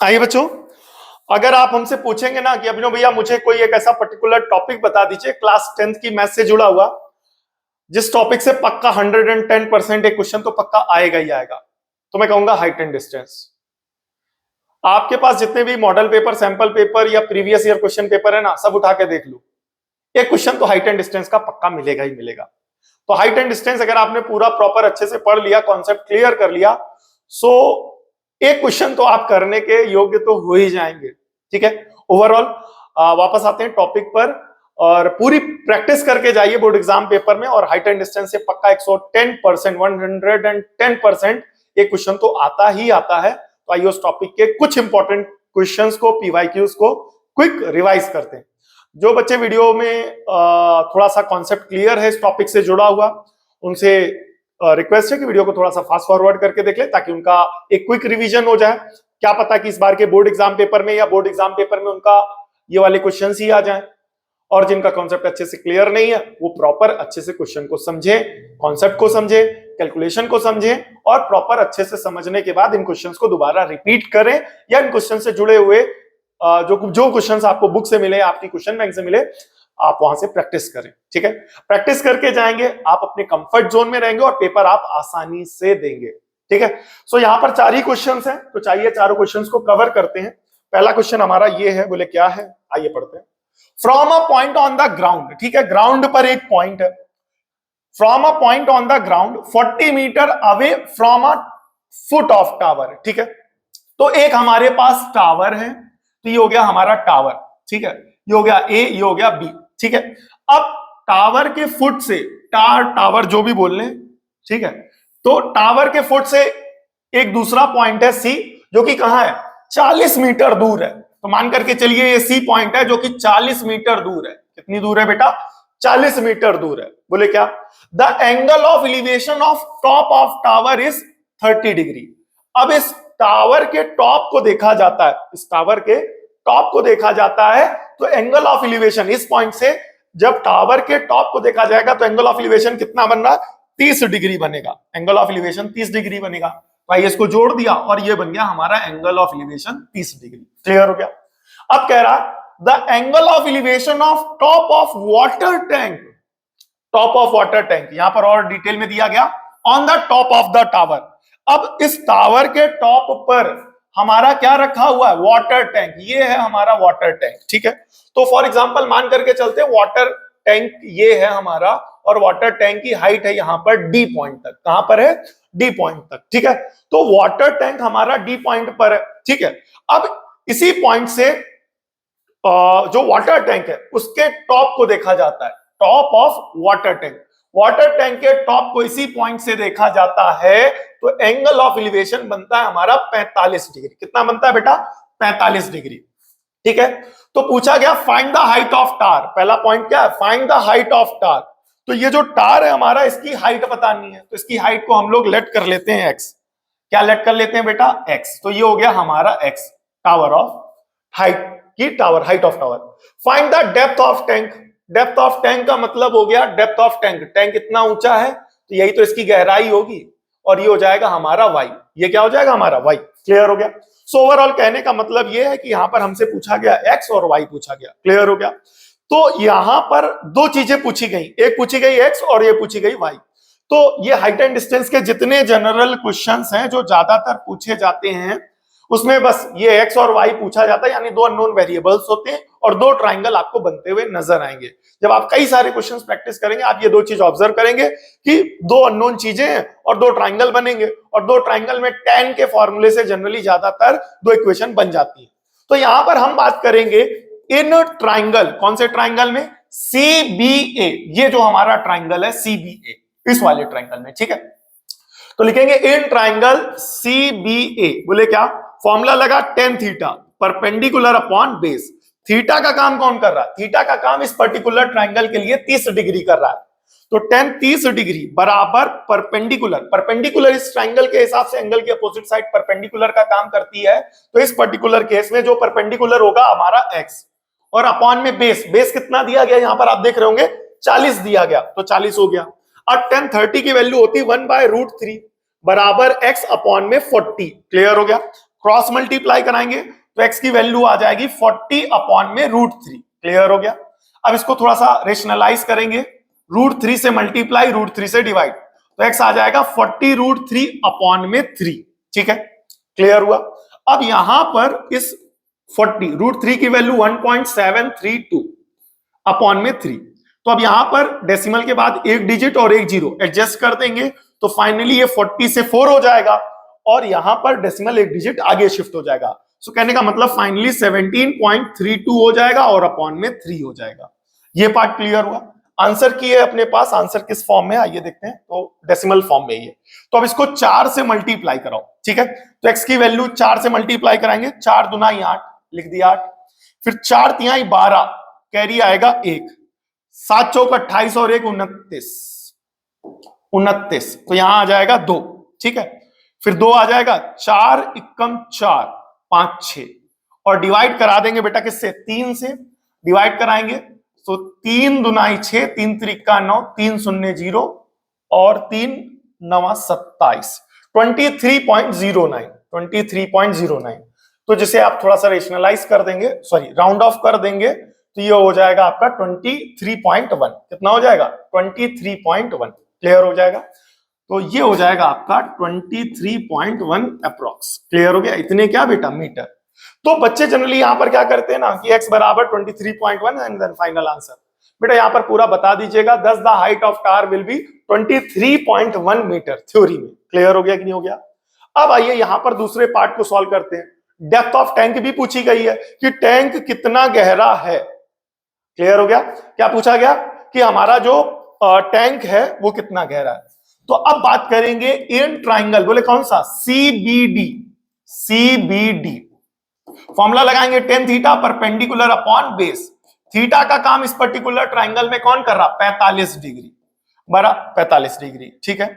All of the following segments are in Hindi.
आइए बच्चों, अगर आप हमसे पूछेंगे ना कि अभिनव भैया मुझे कोई एक ऐसा पर्टिकुलर टॉपिक बता दीजिए क्लास 10th की मैथ से जुड़ा हुआ, जिस टॉपिक से पक्का 110% एक क्वेश्चन तो पक्का आएगा ही आएगा, तो मैं कहूंगा हाइट एंड डिस्टेंस। आपके पास जितने भी मॉडल पेपर, सैंपल पेपर या प्रीवियस ईयर क्वेश्चन पेपर है ना, सब उठा के देख लो, एक क्वेश्चन तो हाइट एंड डिस्टेंस का पक्का मिलेगा ही मिलेगा। तो हाइट एंड डिस्टेंस अगर आपने पूरा प्रॉपर अच्छे से पढ़ लिया, कॉन्सेप्ट क्लियर कर लिया, सो एक क्वेश्चन तो आप करने के योग्य तो हो ही जाएंगे। ठीक है, ओवरऑल वापस आते हैं टॉपिक पर और पूरी प्रैक्टिस करके जाइए बोर्ड एग्जाम पेपर में, और हाइट एंड डिस्टेंस से पक्का 110% 110% एक क्वेश्चन तो आता ही आता है। तो आइए उस टॉपिक के कुछ इंपॉर्टेंट क्वेश्चंस को, पीवाईक्यूज को क्विक रिवाइज करते हैं। जो बच्चे वीडियो में थोड़ा सा कॉन्सेप्ट क्लियर है इस टॉपिक से जुड़ा हुआ, उनसे रिक्वेस्ट है कि वीडियो को थोड़ा सा फास्ट फॉरवर्ड करके देख ले, ताकि उनका एक क्विक रिवीजन हो जाए। क्या पता कि इस बार के बोर्ड एग्जाम पेपर में या बोर्ड एग्जाम पेपर में उनका ये वाले क्वेश्चंस ही आ जाएं, और जिनका कॉन्सेप्ट अच्छे से क्लियर नहीं है वो प्रॉपर अच्छे से क्वेश्चन को समझे, कॉन्सेप्ट को समझे, कैलकुलेशन को समझे, और प्रॉपर अच्छे से समझने के बाद इन क्वेश्चंस को दोबारा रिपीट करें, या इन क्वेश्चन से जुड़े हुए जो क्वेश्चंस आपको बुक से मिले, आपकी क्वेश्चन बैंक से मिले, आप वहां से प्रैक्टिस करें। ठीक है, प्रैक्टिस करके जाएंगे, आप अपने कंफर्ट जोन में रहेंगे और पेपर आप आसानी से देंगे। ठीक है, सो यहां पर 4 ही क्वेश्चंस हैं, तो चाहिए चारों क्वेश्चंस को कवर करते हैं। पहला क्वेश्चन हमारा ये है, बोले क्या है, आइए पढ़ते हैं। From a point on the ground, ठीक है, ग्राउंड पर एक पॉइंट है, from a point on the ground 40 metre away from a foot of tower. ठीक है, तो एक हमारे पास टावर है, तो ये हो गया हमारा टावर। ठीक है, ये हो गया ए, ये हो गया बी। ठीक है, अब टावर के फुट से, टावर जो भी बोल लें, ठीक है, तो टावर के फुट से एक दूसरा पॉइंट है सी, जो कि कहां है, 40 मीटर दूर है। तो मान करके चलिए ये सी पॉइंट है जो कि 40 मीटर दूर है। कितनी दूर है बेटा, 40 मीटर दूर है। बोले क्या, the angle of elevation of top of tower is 30 degree. अब इस टावर के टॉप को देखा जाता है, इस टावर के टॉप को देखा जाता है, तो एंगल ऑफ एलिवेशन इस पॉइंट से जब टावर के टॉप को देखा जाएगा तो एंगल ऑफ एलिवेशन कितना बन रहा, 30 डिग्री बनेगा। एंगल ऑफ एलिवेशन 30 डिग्री बनेगा। भाई इसको जोड़ दिया और ये बन गया हमारा angle of elevation 30 degree. Clear हो गया। अब कह रहा the angle of elevation of top of water tank, top of water tank, यहां पर और डिटेल में दिया गया, on the top of the tower. अब इस टावर के टॉप पर हमारा क्या रखा हुआ है, वाटर टैंक, ये है हमारा वाटर टैंक। ठीक है, तो फॉर एग्जांपल मान करके चलते हैं वाटर टैंक ये है हमारा, और वाटर टैंक की हाइट है यहां पर डी पॉइंट तक। कहां पर है, डी पॉइंट तक। ठीक है, तो वाटर टैंक हमारा डी पॉइंट पर है। ठीक है, अब इसी पॉइंट से जो वाटर टैंक है उसके टॉप को देखा जाता है, top of water tank, water tank के टॉप को इसी पॉइंट से देखा जाता है, तो एंगल ऑफ एलिवेशन बनता है हमारा 45 डिग्री। कितना बनता है बेटा, 45 डिग्री। ठीक है, तो पूछा गया फाइंड द हाइट ऑफ टार। पहला पॉइंट क्या है, फाइंड द हाइट ऑफ टार। तो ये जो टार है हमारा, इसकी हाइट बतानी है, तो इसकी हाइट को हम लोग लेट कर लेते हैं एक्स। क्या लेट कर लेते हैं बेटा, एक्स। तो ये हो गया हमारा एक्स, टावर ऑफ हाइट की, tower, height of tower. Find the depth of tank. Depth of tank का मतलब हो गया डेप्थ ऑफ टैंक, टैंक इतना ऊंचा है तो यही तो इसकी गहराई होगी, और ये हो जाएगा हमारा वाई। ये क्या हो जाएगा हमारा वाई। क्लियर हो गया। सो ओवरऑल कहने का मतलब ये है कि यहां पर हमसे पूछा गया एक्स और वाई पूछा गया। क्लियर हो गया। तो यहां पर 2 चीजें पूछी गई, एक पूछी गई एक्स और ये पूछी गई वाई। तो ये हाइट एंड डिस्टेंस के जितने जनरल क्वेश्चंस हैं जो ज्यादातर पूछे जाते हैं, उसमें बस ये एक्स और वाई पूछा जाता है, यानी 2 अननोन वेरिएबल्स होते हैं और 2 ट्राइंगल आपको बनते हुए नजर आएंगे। जब आप कई सारे क्वेश्चंस प्रैक्टिस करेंगे, आप ये 2 चीज ऑब्जर्व करेंगे कि 2 अननोन चीजें हैं और 2 ट्राइंगल बनेंगे, और 2 ट्राइंगल में tan के फॉर्मूले से जनरली ज्यादातर 2 इक्वेशन बन जाती है। तो यहां पर हम बात करेंगे इन ट्राइंगल, कौन से ट्राइंगल में, CBA। ये जो हमारा ट्राइंगल है CBA, इस वाले ट्राइंगल में। ठीक है, तो लिखेंगे इन ट्राइंगल CBA। बोले क्या, फॉर्मूला लगा tan theta perpendicular upon base. Theta का काम कौन कर रहा है, थीटा का काम इस पर्टिकुलर ट्राइंगल के लिए 30 डिग्री कर रहा है। तो tan 30 डिग्री बराबर परपेंडिकुलर, परपेंडिकुलर इस ट्राइंगल के हिसाब से एंगल की अपोजिट साइड परपेंडिकुलर का काम करती है, तो इस पर्टिकुलर केस में जो परपेंडिकुलर होगा हमारा x, और अपॉन में बेस, बेस कितना दिया गया यहां पर आप देख रहे होंगे 40 दिया गया, तो 40 हो गया। अब tan 30 की वैल्यू होती 1/√3, बराबर x अपॉन में 40। क्लियर हो गया। क्रॉस मल्टीप्लाई कराएंगे तो x की वैल्यू आ जाएगी 40 अपॉन में √3। क्लियर हो गया। अब इसको थोड़ा सा रेशनलाइज करेंगे, √3 से मल्टीप्लाई √3 से डिवाइड, तो x आ जाएगा 40 √3 अपॉन में 3। ठीक है, क्लियर हुआ। अब यहां पर इस 40 √3 की वैल्यू 1.732 अपॉन में 3, तो अब यहां पर डेसिमल के बाद एक डिजिट और एक जीरो एडजस्ट कर देंगे तो फाइनली ये 40 से 4 हो जाएगा और यहां पर डेसिमल एक डिजिट आगे शिफ्ट हो जाएगा। सो कहने का मतलब फाइनली 17.32 हो जाएगा और अपॉन में 3 हो जाएगा। ये पार्ट क्लियर हुआ। आंसर की है अपने पास, आंसर किस फॉर्म में आइए देखते हैं, तो डेसिमल फॉर्म में ही है। तो अब इसको 4 से मल्टीप्लाई कराओ। ठीक है, तो x की वैल्यू 4 से मल्टीप्लाई कराएंगे, 4 दूना 8 लिख दिया 8, फिर 4 तिहाई 12, कैरी आएगा 1, 7 चौक 28 और 1 29, तो यहां आ जाएगा 2। ठीक है, फिर 2 आ जाएगा, 4 एकम 4, 5 6, और डिवाइड करा देंगे बेटा किससे, 3 से डिवाइड कराएंगे तो 3 दुनाई 6, 3 त्रिका 9, 3 शून्य 0 और 3 9 27, 23.09। तो जिसे आप थोड़ा सा रेशनलाइज कर देंगे, सॉरी राउंड ऑफ कर देंगे, तो ये हो जाएगा आपका 23.1। कितना हो जाएगा, 23.1। क्लियर हो जाएगा। तो ये हो जाएगा आपका 23.1 अप्रोक्स। क्लियर हो गया। इतने क्या बेटा, मीटर। तो बच्चे जनरली यहां पर क्या करते हैं ना कि x बराबर 23.1 एंड देन फाइनल आंसर। बेटा यहां पर पूरा बता दीजिएगा, thus the height of tower will be 23.1 metre theory में। क्लियर हो गया कि नहीं हो गया। अब आइए यहां पर दूसरे पार्ट को सॉल्व करते हैं। डेप्थ ऑफ टैंक भी पूछी गई है कि टैंक कितना गहरा है। क्लियर हो गया। क्या पूछा गया कि हमारा जो टैंक है वो कितना गहरा है। तो अब बात करेंगे इन ट्राइंगल, बोले कौन सा, CBD। फॉर्मूला लगाएंगे tan theta perpendicular upon base. Theta का काम इस पर्टिकुलर ट्राइंगल में कौन कर रहा, 45 डिग्री, बराबर 45 डिग्री। ठीक है,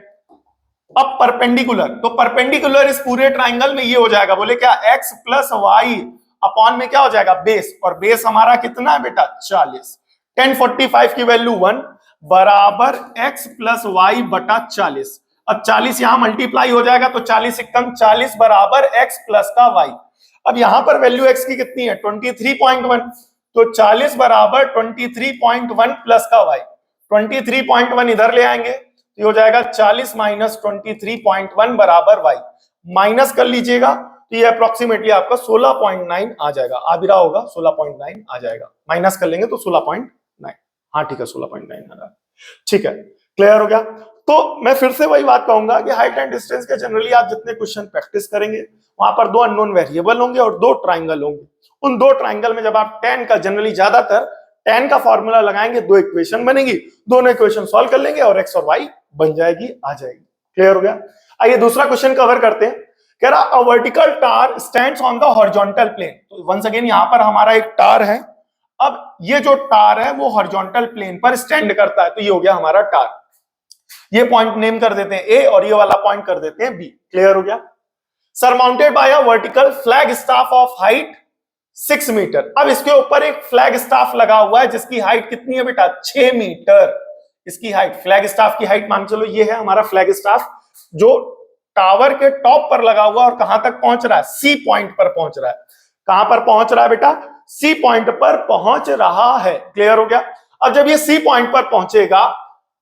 अब परपेंडिकुलर, तो परपेंडिकुलर इस पूरे ट्राइंगल में ये हो जाएगा, बोले क्या, x प्लस वाई अपॉन में क्या हो जाएगा, बेस, और बेस हमारा कितना है बेटा, 40। tan 45 की वैल्यू 1 बराबर x प्लस वाई बटा 40। अब 40 यहां मल्टीप्लाई हो जाएगा तो 40 एकम 40 बराबर x प्लस का y। अब यहां पर वैल्यू x की कितनी है, 23.1, तो 40 बराबर 23.1 प्लस का y। 23.1 इधर ले आएंगे तो हो जाएगा 40 माइनस 23.1 बराबर y। माइनस कर लीजिएगा तो ये अप्रोक्सीमेटली आपका 16.9 आ जाएगा। आ भी रहा होगा, 16.9 आ जाएगा। माइनस कर लेंगे तो 16.9। हाँ ठीक है, 16.9 आ रहा है। ठीक है, क्लियर हो गया। तो मैं फिर से वही बात कहूंगा कि हाइट एंड डिस्टेंस के जनरली आप जितने क्वेश्चन प्रैक्टिस करेंगे वहां पर 2 अननोन वेरिएबल होंगे और 2 ट्राइंगल होंगे। उन 2 ट्राइंगल में जब आप tan का, जनरली ज्यादातर tan का फॉर्मूला लगाएंगे, 2 इक्वेशन बनेगी, दोनों इक्वेशन सॉल्व कर लेंगे और x और y बन जाएगी, आ जाएगी। क्लियर हो गया। आइए दूसरा क्वेश्चन कवर करते हैं। कह रहा a vertical tower stands on the horizontal plane. तो वंस अगेन यहां पर हमारा एक टार है। अब ये जो टार है वो हॉरिजॉन्टल प्लेन पर स्टैंड करता है, तो ये हो गया हमारा टार। ये पॉइंट नेम कर देते हैं ए और ये वाला पॉइंट कर देते हैं बी। क्लियर हो गया। Surmounted by a vertical flag staff of height 6 metre. अब इसके ऊपर एक फ्लैग स्टाफ लगा हुआ है जिसकी हाइट कितनी है बेटा, 6 मीटर। इसकी हाइट, फ्लैग स्टाफ की हाइट मान चलो ये है हमारा फ्लैग स्टाफ जो टावर के टॉप पर लगा हुआ और कहां तक पहुंच रहा है, सी पॉइंट पर पहुंच रहा है। कहां पर पहुंच रहा है बेटा, सी पॉइंट पर पहुंच रहा है। क्लियर हो गया। अब जब ये सी पॉइंट पर पहुंचेगा,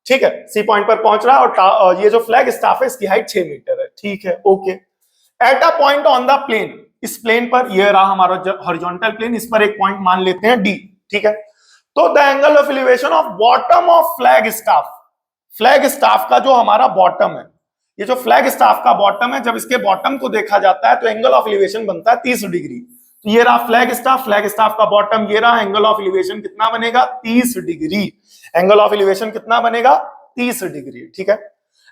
ठीक है, सी पॉइंट पर पहुंच रहा है और ये जो फ्लैग स्टाफ है इसकी हाइट 6 मीटर है। ठीक है, okay. At a point on the plane, इस प्लेन पर, ये रहा हमारा हॉरिजॉन्टल प्लेन, इस पर एक पॉइंट मान लेते हैं डी। ठीक है, तो the angle of elevation of bottom of flag staff, flag staff का जो हमारा बॉटम है, ये जो फ्लैग स्टाफ का बॉटम है, जब इसके बॉटम को देखा जाता है तो एंगल ऑफ एलिवेशन बनता है 30 डिग्री। तो ये रहा फ्लैग स्टाफ का बॉटम, ये रहा, एंगल ऑफ एलिवेशन कितना बनेगा, 30 डिग्री। एंगल ऑफ एलिवेशन कितना बनेगा, 30 डिग्री। ठीक है,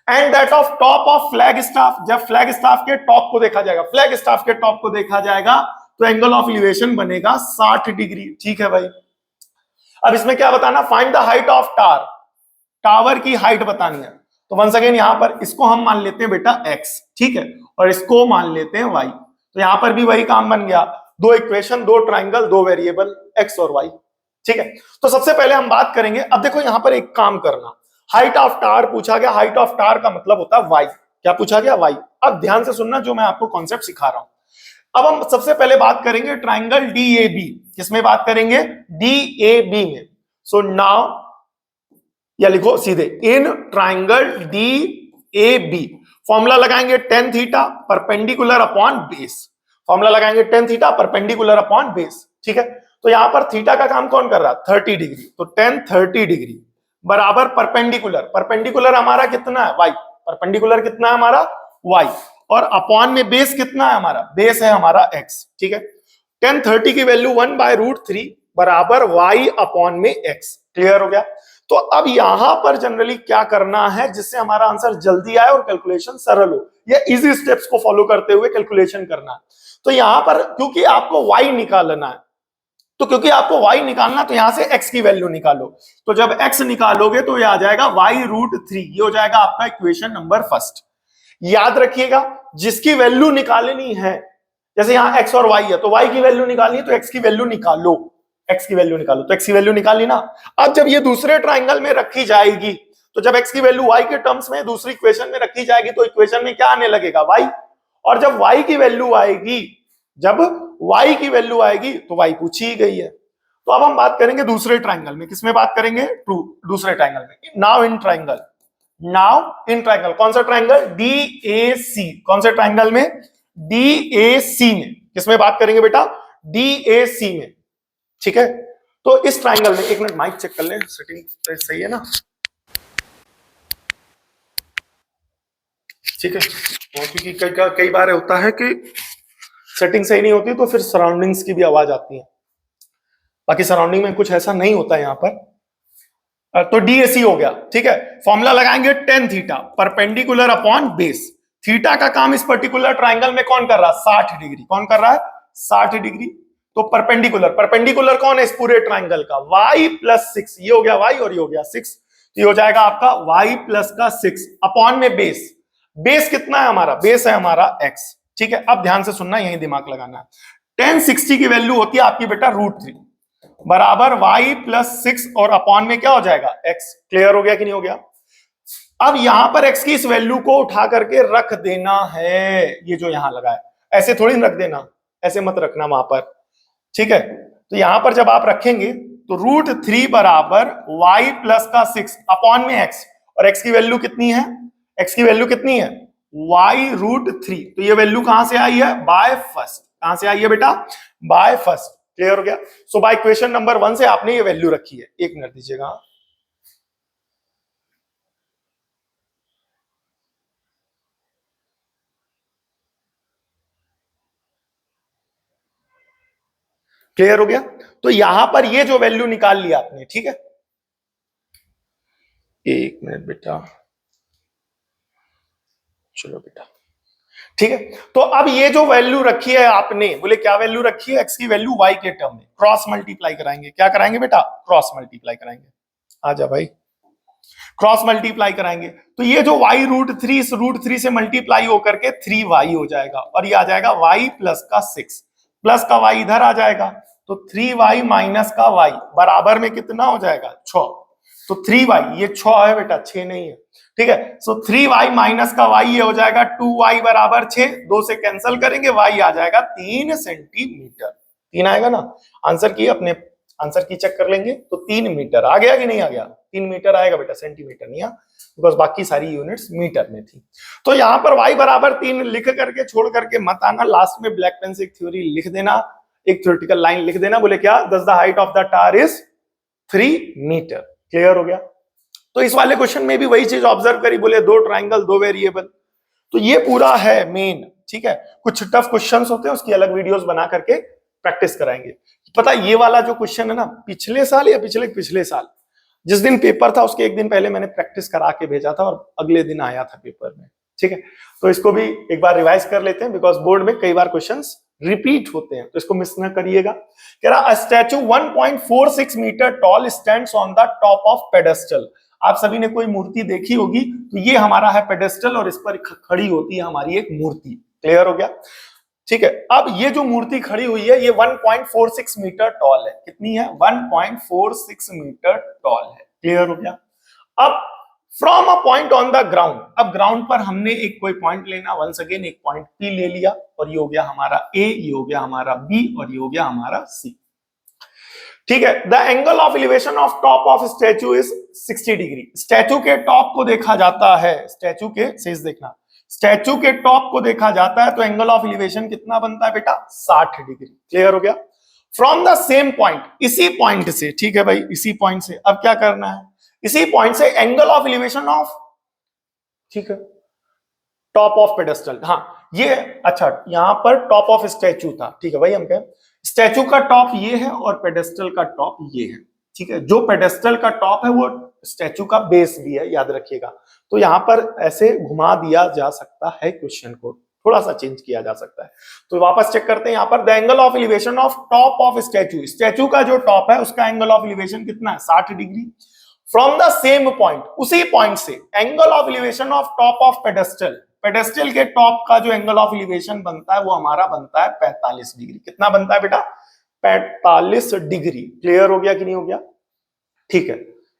and that of top of flag staff, जब फ्लैग स्टाफ के टॉप को देखा जाएगा, फ्लैग स्टाफ के टॉप को देखा जाएगा तो एंगल ऑफ एलिवेशन बनेगा 60 डिग्री। ठीक है भाई। अब इसमें क्या बताना, find the height of tower, tower की हाइट बतानी है। तो वंस अगेन यहां पर इसको हम मान लेते हैं बेटा x, ठीक है, और इसको मान लेते हैं y। तो यहां पर भी वही काम बन गया, 2 इक्वेशन, 2 ट्राइंगल, 2 वेरिएबल x और y। ठीक है, तो सबसे पहले हम बात करेंगे। अब देखो यहां पर एक काम करना, हाइट ऑफ टावर पूछा गया, हाइट ऑफ टावर का मतलब होता है y। क्या पूछा गया, y। अब ध्यान से सुनना जो मैं आपको कॉन्सेप्ट सिखा रहा हूं। अब हम सबसे पहले बात करेंगे ट्राइंगल DAB, किसमें बात करेंगे, DAB में। सो नाउ या लिखो सीधे, इन ट्राइंगल DAB फॉर्मूला लगाएंगे tan theta perpendicular upon base, formula लगाएंगे tan theta perpendicular upon base, ठीक है। तो यहां पर थीटा का काम कौन कर रहा है, 30 डिग्री, तो tan 30 डिग्री बराबर परपेंडिकुलर, परपेंडिकुलर हमारा कितना है y, परपेंडिकुलर कितना है हमारा y, और अपॉन में बेस कितना है हमारा, बेस है हमारा x, ठीक है। tan 30 की वैल्यू 1/√3 बराबर y अपॉन में x, क्लियर हो गया। तो अब यहां पर जनरली क्या करना है जिससे हमारा आंसर जल्दी आए और कैलकुलेशन सरल हो, या इजी स्टेप्स को फॉलो करते हुए कैलकुलेशन करना है। तो यहां पर क्योंकि आपको y निकालना है, तो क्योंकि आपको y निकालना तो यहां से x की वैल्यू निकालो, तो जब x निकालोगे तो ये आ जाएगा y√3, ये हो जाएगा आपका इक्वेशन नंबर फर्स्ट। याद रखिएगा जिसकी वैल्यू निकालनी है, जैसे यहां x और y है तो y की वैल्यू निकालनी है तो x की वैल्यू निकालो, x की वैल्यू निकालो, तो x की वैल्यू निकाली ना। अब जब ये दूसरे ट्राइंगल में रखी जाएगी, तो जब x की वैल्यू y के टर्म्स में दूसरी इक्वेशन में रखी जाएगी तो इक्वेशन में क्या आने लगेगा, y, और जब y की वैल्यू आएगी, जब y की वैल्यू आएगी तो y पूछी ही गई है। तो अब हम बात करेंगे दूसरे ट्राइंगल में, किसमें बात करेंगे, दूसरे ट्राइंगल में। Now in triangle, now in triangle, कौन सा ट्राइंगल, DAC, कौन से ट्राइंगल में, DAC में, किसमें बात करेंगे बेटा, DAC में, ठीक है। तो इस ट्राइंगल में, एक मिनट माइक चेक कर लें, सेटिंग सही है ना, ठीक है। क्योंकि कई बार होता है कि सेटिंग सही नहीं होती तो फिर सराउंडिंग्स की भी आवाज आती है, बाकी सराउंडिंग में कुछ ऐसा नहीं होता है यहाँ पर। तो DAC हो गया, ठीक है। फॉर्मूला लगाएंगे tan theta perpendicular upon base, theta का काम इस पर्टिकुलर ट्राइंगल में कौन कर रहा है, 60 डिग्री, कौन कर रहा है, 60 डिग्री। तो परपेंडिकुलर, परपेंडिकुलर कौन है इस पूरे ट्राइंगल का, y+6, ये हो गया y और ये हो गया 6, तो ये हो जाएगा आपका y+6 अपॉन में बेस, बेस कितना है हमारा, बेस है हमारा x, ठीक है। अब ध्यान से सुनना, यही दिमाग लगाना है। tan 60 की वैल्यू होती है आपकी बेटा √3 बराबर y+6 और अपॉन में क्या हो जाएगा x, क्लियर हो गया कि नहीं हो गया। अब यहां पर x की इस वैल्यू को उठा करके रख देना है, ये जो यहां लगा है, ऐसे थोड़ी रख देना, ऐसे मत रखना वहां पर, ठीक है। तो यहां पर जब आप रखेंगे तो √3 बराबर y+6 अपॉन में x, और x की वैल्यू कितनी है, x की वैल्यू कितनी है, y√3, तो ये वैल्यू कहां से आई है, बाय फर्स्ट, कहां से आई है बेटा, बाय फर्स्ट, क्लियर हो गया। सो बाय इक्वेशन नंबर 1 से आपने ये वैल्यू रखी है, एक मिनट दीजिएगा, क्लियर हो गया। तो यहां पर ये जो वैल्यू निकाल लिया आपने, ठीक है, एक मिनट बेटा, चलो बेटा, ठीक है। तो अब ये जो वैल्यू रखी है आपने, बोले क्या वैल्यू रखी है, x की वैल्यू y के टर्म में क्रॉस मल्टीप्लाई कराएंगे, क्या कराएंगे बेटा, क्रॉस मल्टीप्लाई कराएंगे, आजा भाई, क्रॉस मल्टीप्लाई कराएंगे। तो ये जो y√3 इस √3 से मल्टीप्लाई होकर के 3y हो जाएगा, और ये आ जाएगा y+6, प्लस का y इधर आ जाएगा, तो 3y माइनस का y बराबर में कितना हो जाएगा, 6, तो 3y, ये 6 है बेटा, 6 नहीं है, ठीक है। सो 3y माइनस का y ये हो जाएगा 2y बराबर 6, 2 से कैंसिल करेंगे, y आ जाएगा 3 सेंटीमीटर, 3 आएगा ना, आंसर की अपने आंसर की चेक कर लेंगे, तो 3 मीटर आ गया कि नहीं आ गया, 3 मीटर आएगा बेटा, सेंटीमीटर नहीं, बिकॉज बाकी सारी यूनिट्स मीटर में थी। तो यहां पर y बराबर 3 लिख करके छोड़ करके मत आना, लास्ट में ब्लैक पेन से एक थ्योरी लिख देना, एक थ्योरेटिकल लाइन लिख देना, बोले क्या, thus the height of the tower is 3 metre, clear हो गया। तो इस वाले क्वेश्चन में भी वही चीज ऑब्जर्व करी, बोले 2 ट्राइंगल 2 वेरिएबल, तो ये पूरा है मेन, ठीक है। कुछ टफ क्वेश्चंस होते हैं, उसकी अलग वीडियोस बना करके प्रैक्टिस कराएंगे। पता ये वाला जो क्वेश्चन है ना, पिछले साल या पिछले साल जिस दिन पेपर था उसके एक दिन पहले मैंने प्रैक्टिस करा के भेजा था और अगले दिन आया था पेपर में, ठीक है। तो इसको भी एक बार रिवाइज कर लेते हैं, बिकॉज बोर्ड में कई बार क्वेश्चंस रिपीट होते हैं, तो इसको मिस ना करिएगा। कह रहा a statue 1.46 metre tall stands on the top of pedestal. आप सभी ने कोई मूर्ति देखी होगी, तो ये हमारा है पेडेस्टल और इस पर खड़ी होती है हमारी एक मूर्ति, क्लियर हो गया, ठीक है। अब ये जो मूर्ति खड़ी हुई है ये 1.46 मीटर टॉल है, कितनी है, 1.46 मीटर टॉल है, क्लियर हो गया। अब from a point on the ground, अब ग्राउंड पर हमने एक कोई पॉइंट लेना, वंस अगेन एक पॉइंट P ले लिया और ये हो गया हमारा A, ये हो गया हमारा B और ये हो गया हमारा C। ठीक है, the angle of elevation of top of statute is 60 degree. Statue के टॉप को देखा जाता है, स्टैचू के सेज देखना, स्टैचू के टॉप को देखा जाता है तो एंगल ऑफ एलिवेशन कितना बनता है बेटा, 60 डिग्री। क्लियर हो गया। फ्रॉम द सेम पॉइंट, इसी पॉइंट से, ठीक है भाई, इसी पॉइंट से अब क्या करना है, इसी पॉइंट से एंगल ऑफ एलिवेशन ऑफ, ठीक है, टॉप ऑफ पेडेस्टल, हाँ ये, अच्छा यहां पर टॉप ऑफ स्टैचू था, ठीक है भाई, हम कहें स्टैचू का टॉप ये है और पेडेस्टल का टॉप ये है, ठीक है, जो पेडेस्टल का टॉप है वो स्टैचू का बेस भी है, याद रखिएगा। तो यहां पर ऐसे घुमा दिया जा सकता है, क्वेश्चन को थोड़ा सा चेंज किया जा सकता है। तो वापस चेक करते हैं, यहां पर the angle of elevation of top of statute, statue का जो टॉप है उसका एंगल ऑफ एलिवेशन कितना है, 60 degree. From the same point, उसी पॉइंट से angle of elevation of top of pedestal, pedestal के टॉप का जो एंगल ऑफ एलिवेशन बनता है वो हमारा बनता है 45 डिग्री। कितना बनता है बेटा, 45 डिग्री। क्लियर हो गया कि नहीं हो गया, ठीक है,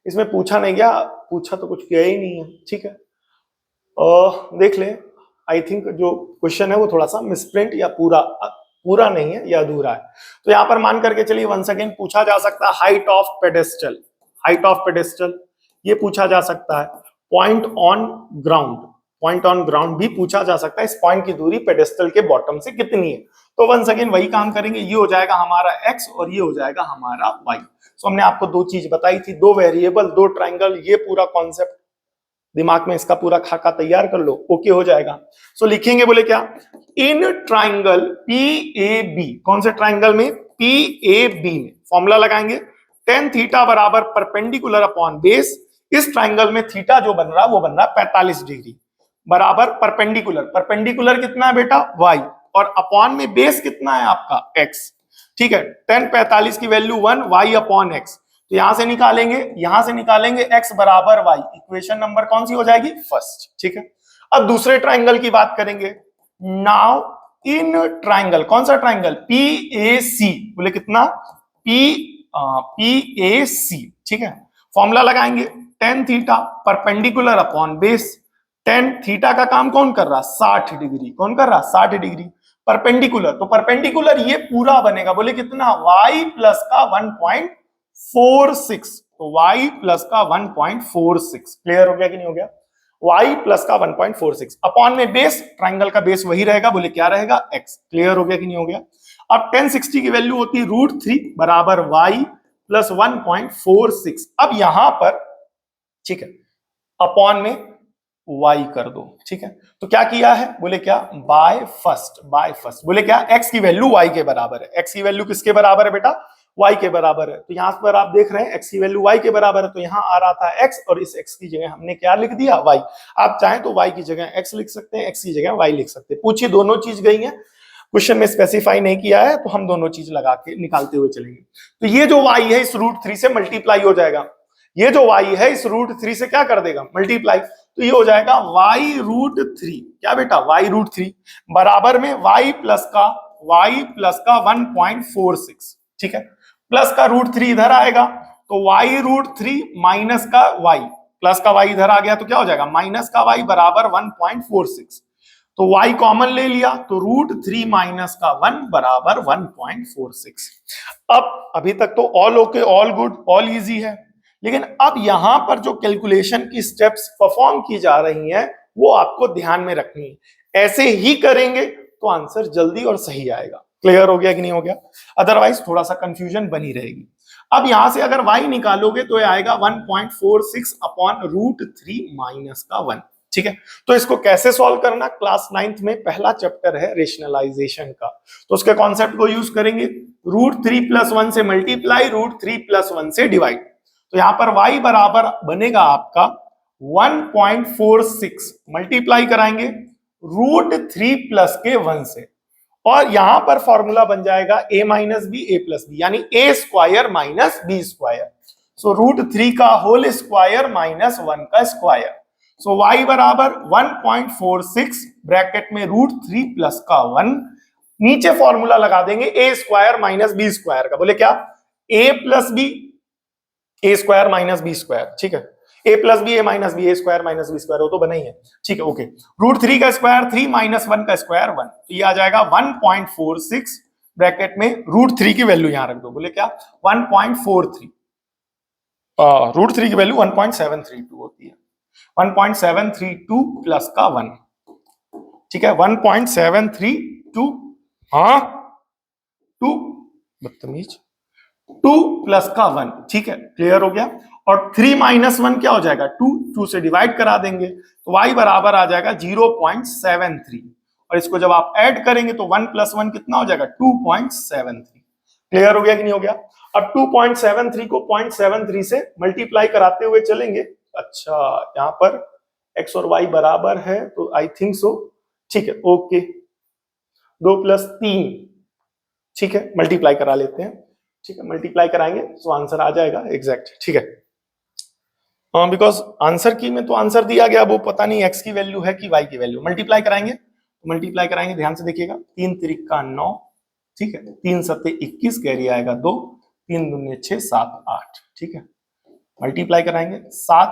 इसमें पूछा नहीं गया, पूछा तो कुछ किया ही नहीं है, ठीक है। देख ले, आई थिंक जो क्वेश्चन है वो थोड़ा सा मिसप्रिंट या पूरा नहीं है या अधूरा है। तो यहां पर मान करके चलिए वंस अगेन पूछा जा सकता है height of pedestal, height of pedestal ये पूछा जा सकता है। Point on ground, point on ground भी पूछा जा सकता है, इस पॉइंट की दूरी पेडेस्टल के बॉटम से कितनी है। तो वंस अगेन वही काम करेंगे, ये हो जाएगा हमारा x और ये हो जाएगा हमारा y। सो हमने आपको दो चीज बताई थी, दो वेरिएबल, दो ट्राइंगल, ये पूरा कॉन्सेप्ट दिमाग में इसका पूरा खाका तैयार कर लो, ओके हो जाएगा। सो लिखेंगे, बोले क्या, इन ट्राइंगल PAB, कौन से ट्राइंगल में, PAB में फॉर्मूला लगाएंगे, tan थीटा बराबर परपेंडिकुलर अपॉन बेस, इस ट्राइंगल में थीटा जो बन रहा है वो बन रहा है 45 डिग्री, बराबर परपेंडिकुलर, परपेंडिकुलर कितना है बेटा y, और अपॉन में बेस कितना है आपका x, ठीक है। tan 45 की वैल्यू 1, y अपॉन x, तो यहां से निकालेंगे x बराबर y, इक्वेशन नंबर कौन सी हो जाएगी, फर्स्ट, ठीक है। अब दूसरे ट्राइंगल की बात करेंगे, नाउ इन ट्राइंगल, कौन सा ट्राइंगल, PAC, बोले कितना, PAC, ठीक है। फॉर्मूला लगाएंगे, tan theta perpendicular upon base, tan theta का काम कौन कर रहा, 60 डिग्री, कौन कर रहा, 60 डिग्री, परपेंडिकुलर, तो परपेंडिकुलर ये पूरा बनेगा, बोले कितना, y प्लस का 1.46, तो y प्लस का 1.46। क्लियर हो गया कि नहीं हो गया, y प्लस का 1.46 अपॉन में बेस, ट्राइंगल का बेस वही रहेगा, बोले क्या रहेगा, x। क्लियर हो गया कि नहीं हो गया। अब tan 60 की वैल्यू होती है √3 बराबर y प्लस 1.46। अब यहां पर, ठीक है, अपॉन में y कर दो, ठीक है। तो क्या किया है, बोले क्या, बाय फर्स्ट, बोले क्या, x की वैल्यू y के बराबर है, x की वैल्यू किसके बराबर है बेटा, y के बराबर है। तो यहां पर आप देख रहे हैं x की वैल्यू y के बराबर है, तो यहां आ रहा था x और इस x की जगह हमने क्या लिख दिया, y। आप चाहें तो y की जगह x लिख सकते हैं, x की जगह y लिख सकते हैं। पूछिए, दोनों चीज गई है, क्वेश्चन में स्पेसिफाई नहीं किया है, तो हम दोनों चीज लगा के निकालते हुए चलेंगे। तो ये जो y है इस √3 से मल्टीप्लाई हो जाएगा, ये जो y है इस √3 से क्या कर देगा, मल्टीप्लाई, तो ये हो जाएगा y√3, क्या बेटा, y√3 बराबर में y प्लस का 1.46, ठीक है, प्लस का √3 इधर आएगा, तो y√3 माइनस का y, प्लस का y इधर आ गया तो क्या हो जाएगा, माइनस का y बराबर 1.46, तो y कॉमन ले लिया, तो √3 माइनस का 1 बराबर 1.46। अब अभी तक तो all okay, all good, all easy है, लेकिन अब यहां पर जो कैलकुलेशन की स्टेप्स परफॉर्म की जा रही हैं वो आपको ध्यान में रखनी है। ऐसे ही करेंगे तो आंसर जल्दी और सही आएगा। क्लियर हो गया कि नहीं हो गया, अदरवाइज थोड़ा सा कंफ्यूजन बनी रहेगी। अब यहां से अगर y निकालोगे तो ये आएगा 1.46 अपॉन √3 माइनस का 1, ठीक है। तो इसको कैसे सॉल्व करना, क्लास 9th में पहला चैप्टर है रेशनलाइजेशन का, तो उसके कॉन्सेप्ट को यूज करेंगे, √3 + 1 से मल्टीप्लाई, √3 + 1 से डिवाइड। तो यहां पर y बराबर बनेगा आपका 1.46, मल्टीप्लाई कराएंगे √3 प्लस के 1 से, और यहां पर फॉर्मूला बन जाएगा a minus B a plus B, यानी a square minus B square. So √3 का होल स्क्वायर माइनस 1 का स्क्वायर। सो y बराबर 1.46 ब्रैकेट में √3 प्लस का 1, नीचे फॉर्मूला लगा देंगे a square minus B square का, बोले क्या, a plus B, A square minus B square, ठीक है। A plus B A minus B A square minus B square, वो तो बना ही है, ठीक है ओके। रूट 3 का स्क्वायर 3 माइनस 1 का स्क्वायर 1, तो ये आ जाएगा 1.46, ब्रैकेट में रूट 3 की वैल्यू यहां रख दो, बोले क्या 1.43, रूट 3 की वैल्यू 1.732 होती है, 1.732 प्लस का 1, ठीक है 1.732, हाँ 2, बदतमीज, 2 प्लस का 1, ठीक है क्लियर हो गया। और 3 माइनस 1 क्या हो जाएगा 2, 2 से डिवाइड करा देंगे तो y बराबर आ जाएगा 0.73, और इसको जब आप ऐड करेंगे तो 1 प्लस 1 कितना हो जाएगा 2.73, क्लियर हो गया कि नहीं हो गया। अब 2.73 को 0.73 से मल्टीप्लाई कराते हुए चलेंगे, अच्छा यहां पर x और y बराबर है तो आई थिंक सो, ठीक है ओके, 2 प्लस 3, ठीक है मल्टीप्लाई करा लेते हैं, ठीक है मल्टीप्लाई कराएंगे तो आंसर आ जाएगा एग्जैक्ट, ठीक है बिकॉज आंसर की में तो आंसर दिया गया, वो पता नहीं x की वैल्यू है कि y की वैल्यू, मल्टीप्लाई कराएंगे तो मल्टीप्लाई कराएंगे, ध्यान से देखिएगा 3 तिरिक का 9, ठीक है 3 सत्ते 21, कैरी आएगा 2, 3 दूनी 6 7 8, ठीक है मल्टीप्लाई कराएंगे 7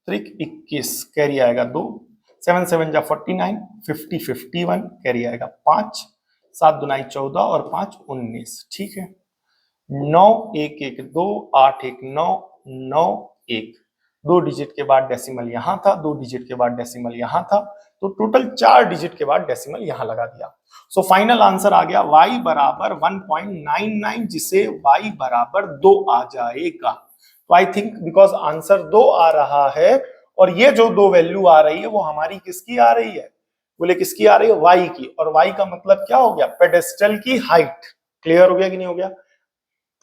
तिरिक 21, कैरी आएगा 2, 7 7 जा 49, 50 51, कैरी आएगा 5, 7 दुनाई 14 और 5 19, ठीक है 9 1 1 2 8 1 9 9 1, 2 डिजिट के बाद डेसिमल यहां था, 2 डिजिट के बाद डेसिमल यहां था, तो टोटल 4 डिजिट के बाद डेसिमल यहां लगा दिया। सो फाइनल आंसर आ गया y बराबर 1.99, जिसे y बराबर 2 आ जाएगा। तो आई थिंक बिकॉज आंसर 2 आ रहा है और ये जो 2 वैल्यू आ रही है वो हमारी किसकी आ रही है, बोले किसकी आ रही है y की, और y का मतलब क्या हो गया पेडेस्टल की हाइट, क्लियर हो गया कि नहीं हो गया,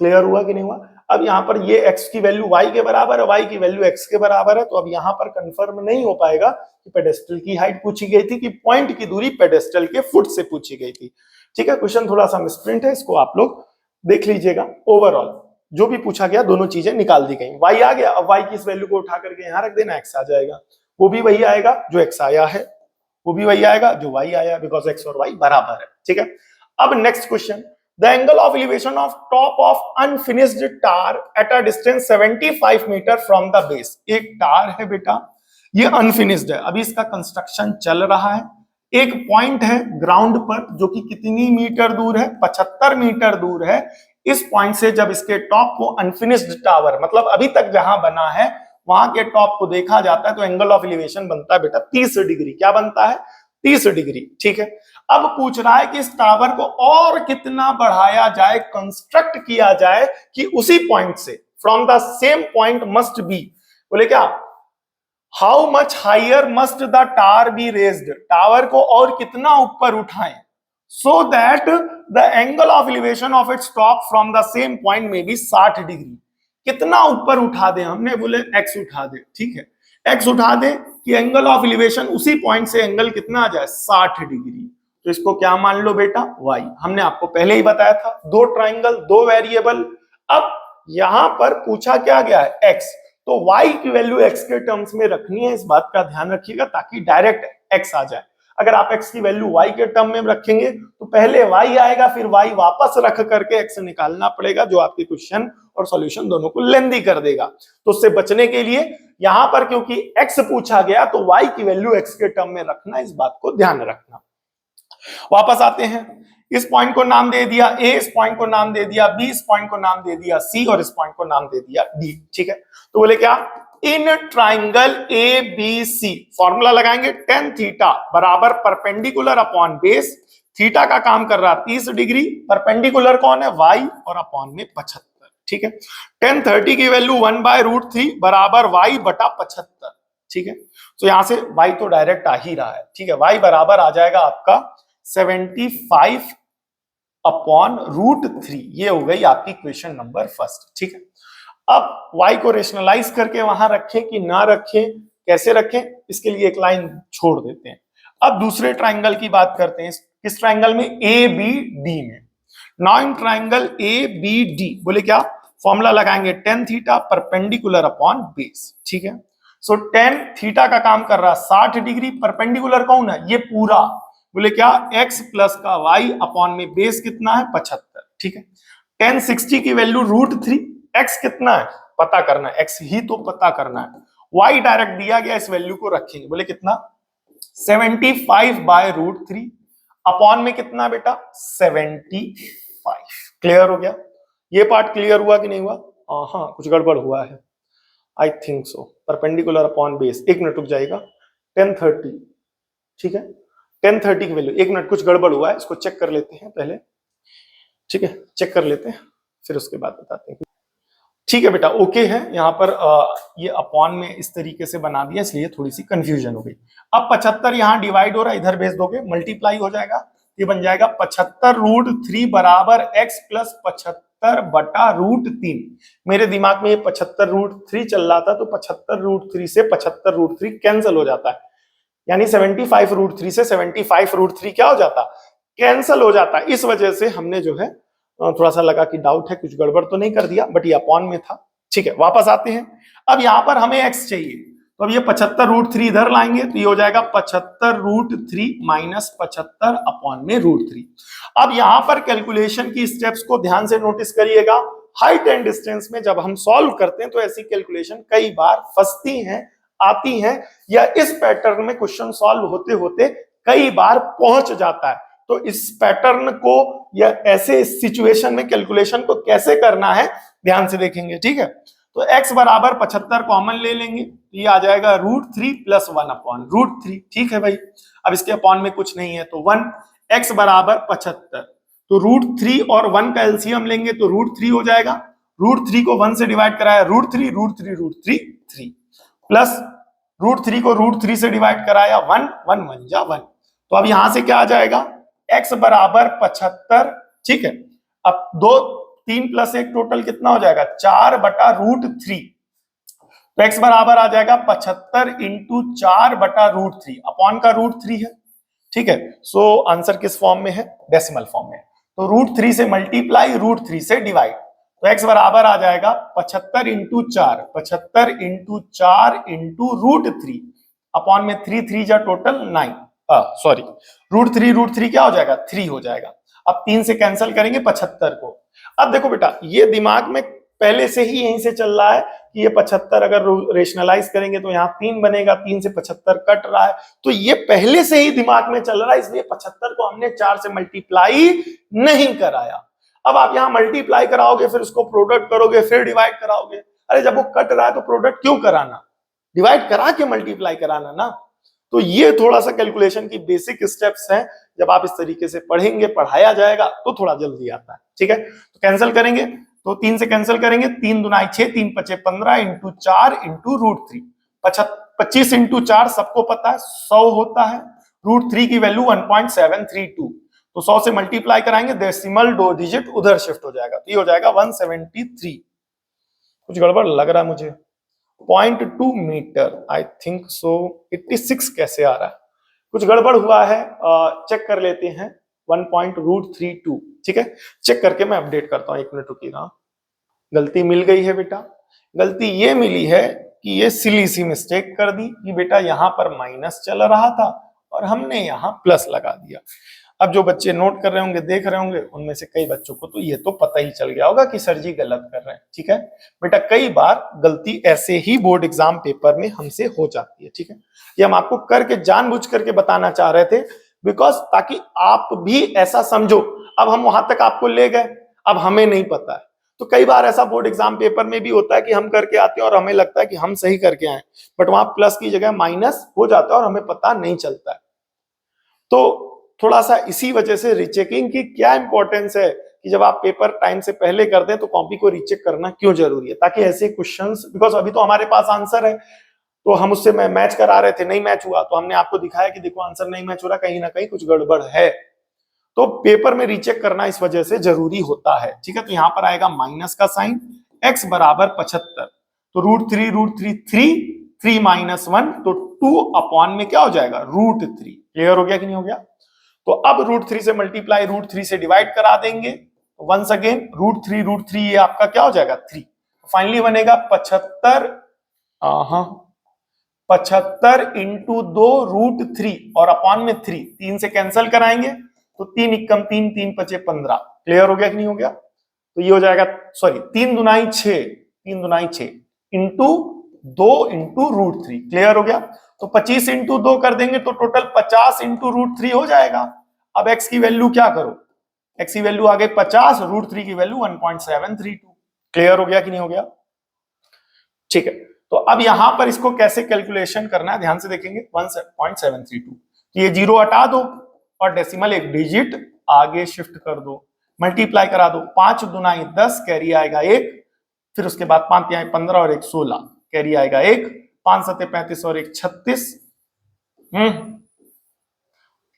क्लियर हुआ कि नहीं हुआ। अब यहाँ पर ये x की वैल्यू y के बराबर है, y की वैल्यू x के बराबर है, तो अब यहाँ पर कंफर्म नहीं हो पाएगा कि पेडेस्टल की हाइट पूछी गई थी कि पॉइंट की दूरी पेडेस्टल के फुट से पूछी गई थी, ठीक है क्वेश्चन थोड़ा सा मिसप्रिंट है, इसको आप लोग देख लीजिएगा। ओवरऑल जो भी पूछा गया दोनों चीजें निकाल दी गई, y आ गया, अब y की इस वैल्यू को उठा करके यहाँ रख देना, x आ जाएगा, वो भी वही आएगा जो x आया है, वो भी वही आएगा जो y आया, बिकॉज x और y बराबर है, ठीक है। अब next question, the angle of elevation of top of unfinished tar at a distance 75 meter from the base, एक टार है बेटा, ये अनफिनिश्ड है, अभी इसका कंस्ट्रक्शन चल रहा है, एक पॉइंट है ग्राउंड पर जो कि कितनी मीटर दूर है 75 मीटर दूर है, इस पॉइंट से जब इसके टॉप को अनफिनिश्ड टावर मतलब अभी तक जहां बना है वहां के टॉप को देखा जाता है तो एंगल ऑफ एलिवेशन बनता है बेटा 30 डिग्री, क्या बनता है 30 डिग्री, ठीक है। अब पूछ रहा है कि इस टावर को और कितना बढ़ाया जाए, कंस्ट्रक्ट किया जाए कि उसी पॉइंट से from the same point must be, बोले क्या how much higher must the tower be raised, tower को और कितना ऊपर उठाएं so that the angle of elevation of its top from the same point may be 60 degree, कितना ऊपर उठा दे, हमने बोले x उठा दे, ठीक है x उठा दे कि एंगल ऑफ एलिवेशन उसी पॉइंट से एंगल कितना आ जाए 60 डिग्री, तो इसको क्या मान लो बेटा y, हमने आपको पहले ही बताया था 2 ट्राइंगल 2 वेरिएबल। अब यहां पर पूछा क्या गया है x, तो y की वैल्यू x के टर्म्स में रखनी है, इस बात का ध्यान रखिएगा ताकि डायरेक्ट x आ जाए, अगर आप x की वैल्यू y के टर्म में रखेंगे तो पहले y आएगा फिर y वापस रख करके x निकालना पड़ेगा, जो आपके क्वेश्चन और सॉल्यूशन दोनों को लेंदी कर देगा। तो उससे बचने के लिए यहां पर क्योंकि x पूछा गया तो y की वैल्यू x के टर्म में रखना, इस बात को ध्यान रखना। वापस आते हैं, इस पॉइंट को नाम दे दिया a, इस पॉइंट को नाम दे दिया b, इस पॉइंट को नाम दे दिया c और इस पॉइंट को नाम दे दिया d, ठीक है। तो बोले क्या in triangle A B C formula लगाएंगे tan थीटा बराबर परपेंडिकुलर अपॉन बेस, थीटा का काम कर रहा 30 डिग्री, परपेंडिकुलर कौन है y और अपॉन में 75, ठीक है। tan 30 की वैल्यू 1/√3 बराबर y बटा 75, ठीक है। तो यहां से y तो डायरेक्ट आ ही रहा है, ठीक है, y बराबर आ जाएगा आपका 75 अपॉन √3, ये हो गई आपकी क्वेश्चन नंबर फर्स्ट, ठीक है। अब y को रेशनलाइज करके वहां रखें कि ना रखें, कैसे रखें, इसके लिए एक लाइन छोड़ देते हैं। अब दूसरे ट्राइंगल की बात करते हैं, किस ट्राइंगल में ABD में। नाउ इन ट्राइंगल ABD बोले क्या फॉर्मूला लगाएंगे tan theta perpendicular upon base, ठीक है। सो tan थीटा का काम कर रहा 60 डिग्री, परपेंडिकुलर कौन है ये पूरा, बोले क्या x प्लस का y अपॉन में बेस कितना है 75, ठीक है। tan 60 की वैल्यू √3, x कितना है पता करना है, x ही तो पता करना है, y डायरेक्ट दिया गया, इस वैल्यू को रखेंगे, बोले कितना 75/√3 अपॉन में कितना बेटा 75। क्लियर हो गया? ये पार्ट क्लियर हुआ कि नहीं हुआ? हाँ कुछ गड़बड़ हुआ है I think so. Perpendicular upon base, 1 minute रुक जाएगा। 1030 ठीक है, 1030 की वैल्यू, 1 मिनट कुछ गड़बड़ हुआ है, इसको चेक कर लेते हैं पहले। ठीक है चेक कर लेते हैं फिर उसके बाद बताते हैं। ठीक है बेटा ओके है। यहाँ पर ये अपॉन में इस तरीके से बना दिया इसलिए थोड़ी सी कंफ्यूजन हो गई। अब 75 यहाँ डिवाइड हो रहा है, इधर भेज दोगे मल्टीप्लाई हो जाएगा, ये बन जाएगा 75√3 बराबर x प्लस 75/√3। मेरे दिमाग में ये 75√3 चल रहा था, तो 75√3 से 75√3 कैंसिल हो जाता है, यानी 75√3 से 75√3 क्या हो जाता, कैंसिल हो जाता है। इस वजह से हमने जो है थोड़ा सा लगा कि डाउट है, कुछ गड़बड़ तो नहीं कर दिया, बट ये अपॉन में था। ठीक है वापस आते हैं। अब यहां पर हमें x चाहिए, तो अब ये 75√3 इधर लाएंगे तो ये हो जाएगा 75√3 माइनस 75 अपॉन में √3। अब यहां पर कैलकुलेशन की स्टेप्स को ध्यान से नोटिस करिएगा। हाइट एंड डिस्टेंस में जब हम सॉल्व करते हैं तो ऐसी कैलकुलेशन कई बार फंसती हैं, आती हैं, या इस पैटर्न में क्वेश्चन सॉल्व होते होते कई बार पहुंच जाता है। तो इस पैटर्न को या ऐसे सिचुएशन में कैलकुलेशन को कैसे करना है ध्यान से देखेंगे। ठीक है तो x बराबर 75 कॉमन ले लेंगे, तो ये आ जाएगा √3 + 1 अपॉन √3। ठीक है भाई, अब इसके अपॉन में कुछ नहीं है तो 1, x बराबर 75, तो √3 और 1 का एलसीएम लेंगे तो √3 हो जाएगा। √3 को 1 से डिवाइड कराया √3 √3 √3 3 प्लस √3 को √3 से डिवाइड कराया 1 1 1 जा 1, तो अब यहां से क्या आ जाएगा x बराबर 75। ठीक है अब 2 3 + 1 टोटल कितना हो जाएगा 4/√3, तो x बराबर आ जाएगा 75 × 4/√3 अपॉन का √3 है। ठीक है सो आंसर किस फॉर्म में है, डेसिमल फॉर्म में, तो √3 से मल्टीप्लाई √3 से डिवाइड, तो x बराबर आ जाएगा 75 × 4 75 × 4 × √3 अपॉन में 3 3 जा टोटल 9, सॉरी √3 क्या हो जाएगा 3 हो जाएगा। अब 3 से कैंसिल करेंगे 75 को। अब देखो बेटा ये दिमाग में पहले से ही यहीं से चल रहा है कि ये 75 अगर रेशनलाइज करेंगे तो यहाँ 3 बनेगा, 3 से 75 कट रहा है, तो ये पहले से ही दिमाग में चल रहा है, इसलिए 75 को हमने 4 से मल्टीप्लाई नहीं कराया। अब आप यहाँ मल्टीप्लाई कराओगे फिर उसको प्रोडक्ट करोगे फिर डिवाइड कराओगे, अरे जब वो कट रहा है तो प्रोडक्ट क्यों कराना, डिवाइड करा के मल्टीप्लाई कराना ना। तो ये थोड़ा सा कैलकुलेशन की बेसिक स्टेप्स हैं, जब आप इस तरीके से पढ़ेंगे पढ़ाया जाएगा तो थोड़ा जल्दी आता है। ठीक है तो कैंसिल करेंगे तो 3 से कैंसिल करेंगे, 3 दूना 6 3 5 15 × 4 × √3, 25 × 4 सबको पता है 100 होता है, √3 की वैल्यू 1.732, तो 100 से मल्टीप्लाई कराएंगे डेसिमल 2 डिजिट उधर शिफ्ट हो जाएगा, तो ये हो जाएगा 173। कुछ गड़बड़ लग रहा है मुझे, 0.2 मीटर आई थिंक सो। 86 कैसे आ रहा है, कुछ गड़बड़ हुआ है, चेक कर लेते हैं 1.32। ठीक है चेक करके मैं अपडेट करता हूं, 1 मिनट रुकिएगा। गलती मिल गई है बेटा, गलती ये मिली है कि ये सिली सी मिस्टेक कर दी कि बेटा यहां पर माइनस चल रहा था और हमने यहां प्लस लगा दिया। अब जो बच्चे नोट कर रहे होंगे देख रहे होंगे उनमें से कई बच्चों को तो ये तो पता ही चल गया होगा कि सर जी गलत कर रहे हैं। ठीक है बेटा कई बार गलती ऐसे ही बोर्ड एग्जाम पेपर में हमसे हो जाती है। ठीक है ये हम आपको करके जानबूझ करके बताना चाह रहे थे, बिकॉज ताकि आप भी ऐसा समझो। अब हम वहां तक आपको ले गए, अब हमें नहीं पता है, तो कई बार ऐसा बोर्ड एग्जाम पेपर में भी होता है कि हम करके आते हैं और हमें लगता है कि हम सही करके आए, बट वहां प्लस की जगह माइनस हो जाता है और हमें पता नहीं चलता है। तो थोड़ा सा इसी वजह से रीचेकिंग की क्या इंपॉर्टेंस है कि जब आप पेपर टाइम से पहले कर दें तो कॉपी को रीचेक करना क्यों जरूरी है, ताकि ऐसे क्वेश्चंस, बिकॉज अभी तो हमारे पास आंसर है तो हम उससे मैच करा रहे थे, नहीं मैच हुआ तो हमने आपको दिखाया कि देखो आंसर नहीं मैच हो रहा, कहीं ना कहीं कुछ गड़बड़ है, तो पेपर में रीचेक करना इस वजह से जरूरी होता है। ठीक है तो यहां पर आएगा माइनस का साइन, x बराबर 75, तो √3 3 माइनस 1 तो 2 अपॉन में क्या हो जाएगा √3। क्लियर हो गया कि नहीं हो गया? तो अब √3 से मल्टीप्लाई √3 से डिवाइड करा देंगे, वंस अगेन √3 ये आपका क्या हो जाएगा 3, फाइनली बनेगा 75 × 2 √3 और अपॉन में 3, 3 से कैंसिल कराएंगे तो 3 × 3 3 5 15। क्लियर हो गया कि नहीं हो गया? तो ये हो जाएगा, सॉरी 3 दूनाई 6 इंटू 2 इंटू रूट 3। क्लियर हो गया? तो 25 इंटू 2 कर देंगे तो टोटल 50 इंटू रूट 3 हो जाएगा। अब x की वैल्यू क्या करो, x की वैल्यू आ गई 50, रूट 3 की वैल्यू 1.732। क्लियर हो गया कि नहीं हो गया? ठीक है, तो अब यहां पर इसको कैसे कैलकुलेशन करना है ध्यान से देखेंगे। 1.732, ये जीरो हटा दो और डेसिमल एक डिजिट आगे शिफ्ट कर दो, मल्टीप्लाई करा दो। 5 दुनाई 10, कैरी आएगा 1, फिर उसके बाद 5 तिहाई 15 और 1 16, कैरी आएगा 1, 5 सते 35 और 1 36,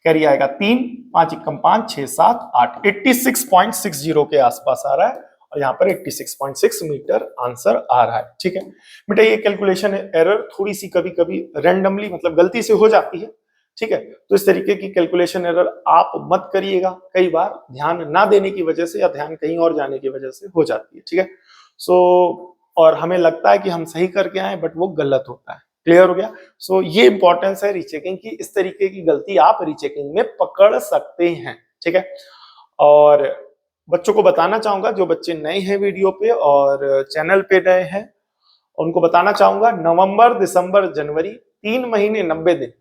कैरी आएगा 3, 5 एकम 5, 6 7 8, 86.60 के आसपास आ रहा है और यहाँ पर 86.6 मीटर आंसर आ रहा है। ठीक है बेटा, ये कैलकुलेशन एरर थोड़ी सी कभी कभी रैंडमली मतलब गलती से हो जाती है। ठीक है, तो इस तरीके की कैलकुलेशन एरर आप मत करिएगा, कई बार ध्यान ना देने की वजह से या ध्यान कहीं और जाने की वजह से हो जाती है। ठीक है, सो और हमें लगता है कि हम सही करके आए बट वो गलत होता है। क्लियर हो गया? सो ये इंपॉर्टेंस है रीचेकिंग की, इस तरीके की गलती आप रीचेकिंग में पकड़ सकते हैं। ठीक है, और बच्चों को बताना चाहूंगा, जो बच्चे नए हैं वीडियो पे और चैनल पे नए हैं, उनको बताना चाहूंगा नवंबर दिसंबर जनवरी 3 महीने 90 दिन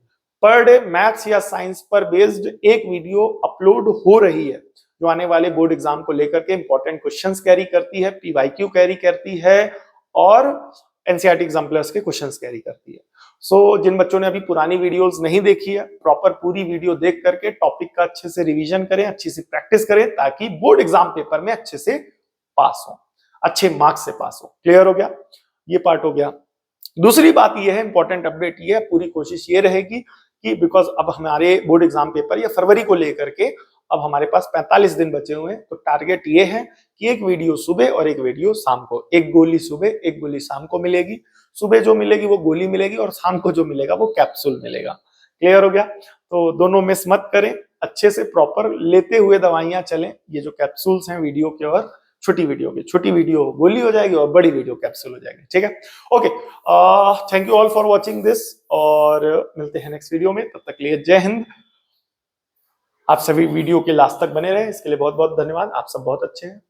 पर डे मैथ्स या साइंस पर बेस्ड एक वीडियो अपलोड हो रही है, जो आने वाले बोर्ड एग्जाम को लेकर के इंपॉर्टेंट क्वेश्चंस कैरी करती है, पीवाईक्यू कैरी करती है और एनसीईआरटी एग्जाम्पलर्स के क्वेश्चंस कैरी करती है। सो जिन बच्चों ने अभी पुरानी वीडियोस नहीं देखी है, प्रॉपर पूरी वीडियो देख करके टॉपिक का अच्छे से रिवीजन करें, अच्छी सी प्रैक्टिस करें, ताकि बोर्ड एग्जाम पेपर में अच्छे से पास हो, अच्छे मार्क्स से पास हो। क्लियर हो गया? ये पार्ट हो गया। दूसरी बात ये है, इंपॉर्टेंट अपडेट ये है, पूरी कोशिश ये रहेगी कि बिकॉज अब हमारे बोर्ड एग्जाम पेपर या फरवरी को लेकर के अब हमारे पास 45 दिन बचे हुए हैं, तो टारगेट ये है कि एक वीडियो सुबह और एक वीडियो शाम को, एक गोली सुबह एक गोली शाम को मिलेगी। सुबह जो मिलेगी वो गोली मिलेगी और शाम को जो मिलेगा वो कैप्सूल मिलेगा। क्लियर हो गया? तो दोनों मिस मत करें, अच्छे से प्रॉपर लेते हुए दवाइयां चलें। ये जो कैप्सूल्स हैं वीडियो के और छोटी वीडियो की, छोटी वीडियो गोली हो जाएगी और बड़ी वीडियो कैप्सूल हो जाएगी। ठीक है, okay, thank you all for watching this और मिलते हैं नेक्स्ट वीडियो में। तब तक के लिए जय हिंद। आप सभी वीडियो के लास्ट तक बने रहे, इसके लिए बहुत बहुत धन्यवाद। आप सब बहुत अच्छे हैं।